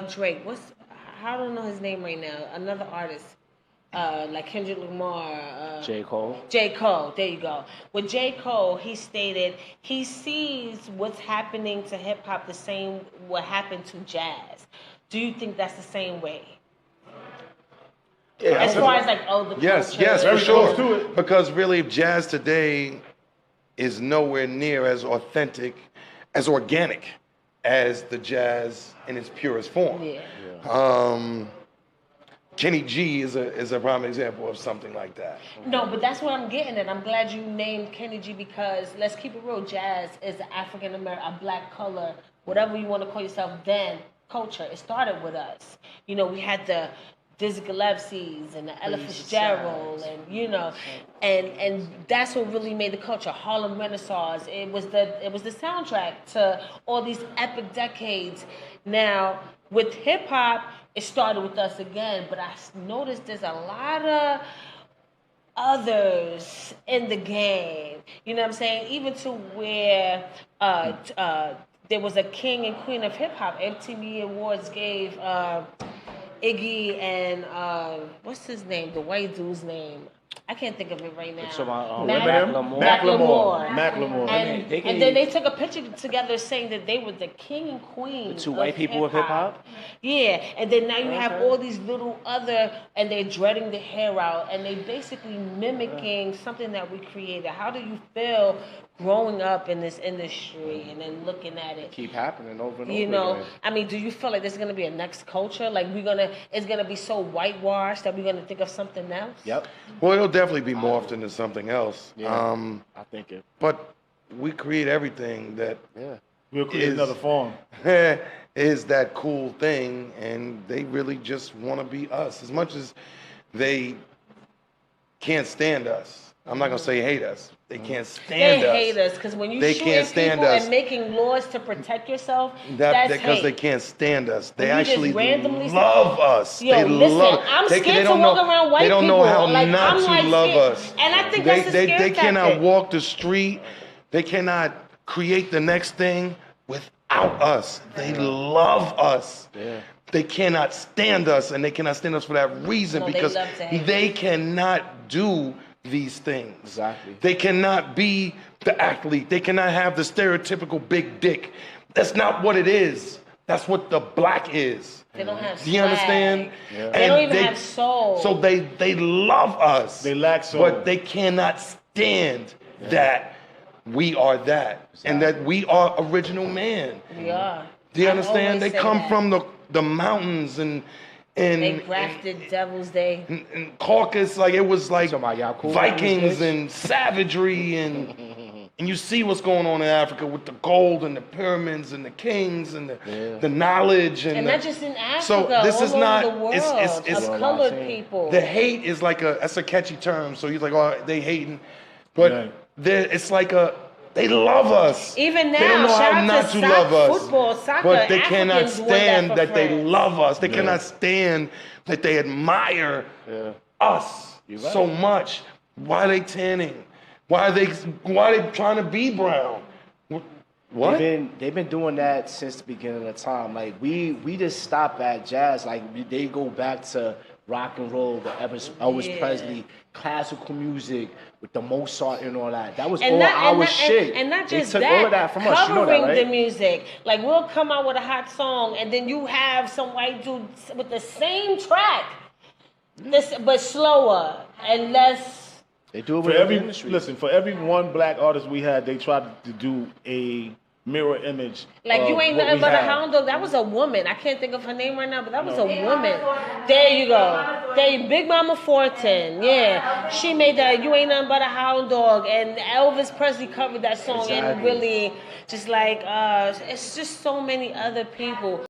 Drake. I don't know his name right now. Another artist. Like Kendrick Lamar, J. Cole. J. Cole, there you go. With J. Cole, he stated he sees what's happening to hip hop the same what happened to jazz. Do you think that's the same way? Yeah, as far as like the yes, culture. yes, for Very close to sure. it. Because really, jazz today is nowhere near as authentic, as organic as the jazz in its purest form. Yeah. Kenny G is a prime example of something like that. No, but that's what I'm getting at. I'm glad you named Kenny G because let's keep it real. Jazz is an African American, a black color, whatever you want to call yourself. Then culture. It started with us. You know, we had the Dizzy Gillespie's and the Ella Fitzgerald, and and that's what really made the culture. Harlem Renaissance. It was the soundtrack to all these epic decades. Now with hip hop, it started with us again, but I noticed there's a lot of others in the game. You know what I'm saying? Even to where there was a king and queen of hip hop. MTV Awards gave Iggy and what's his name? The white dude's name. I can't think of it right now. Macklemore. And then they took a picture together saying that they were the king and queen. The two white people of hip hop? Yeah, and then now you have all these little other, and they're dreading the hair out, and they basically mimicking something that we created. How do you feel growing up in this industry and then looking at it? Keep happening over and over. You know, again. I mean, do you feel like there's gonna be a next culture? Like it's gonna be so whitewashed that we're gonna think of something else? Yep. Well, it'll definitely be morphed into something else. Yeah, I think it. But we create everything that We'll create another form. is that cool thing, and they really just want to be us. As much as they can't stand us, I'm not gonna say hate us. They can't stand us. They hate us because when you They shooting can't stand people us. and making laws to protect yourself, that's because hate. they can't stand us. They When you just actually randomly love us. Yo, they listen, love. I'm they, scared they to don't walk know, around white They don't know people. how Like, not I'm to like love scared. us. And I think they, that's the scare they cannot tactic. walk the street. They cannot create the next thing without us. They love us. Yeah. They cannot stand us, and they cannot stand us for that reason No, they because love to hate. they cannot do these things. Exactly. They cannot be the athlete. They cannot have the stereotypical big dick. That's not what it is. That's what the black is. They don't have Do you swag. understand? Yeah. They don't even have soul. So they love us. They lack soul. But they cannot stand that we are that. And that we are original man. We are. Do you I understand? always They say come that. from the mountains and They grafted Devil's Day. and Caucasus, like it was like talking about Yakuza Vikings bitch? and savagery and you see what's going on in Africa with the gold and the pyramids and the kings and the knowledge and And the, not just in Africa, so this all is over not the world, it's of colored people. the hate is like that's a catchy term. So you're like, oh, they hating, but Right. it's like they love us. Even They don't now, know shout how out not to to love us. football, soccer, But they cannot Africans doing that stand for that they friends. love us. They cannot stand that they admire us right. so much. Why are they tanning? Why are they trying to be brown? What? They've been doing that since the beginning of time. Like we just stop at jazz. Like they go back to rock and roll, the Elvis Presley, classical music with the Mozart and all that. That was all our shit. And not They just took that, all of that from us. You know covering that, right? the music. Like we'll come out with a hot song, and then you have some white dude with the same track, but slower and less. They do it For with every the industry. for every one black artist we had, they tried to do a mirror image. Like of you ain't what nothing we but a had. hound dog. That was a woman. I can't think of her name right now, but that was a woman. There you go. Big Mama Fortin. Yeah, she made that. You ain't nothing but a hound dog, and Elvis Presley covered that song, and Exactly. really just like it's just so many other people.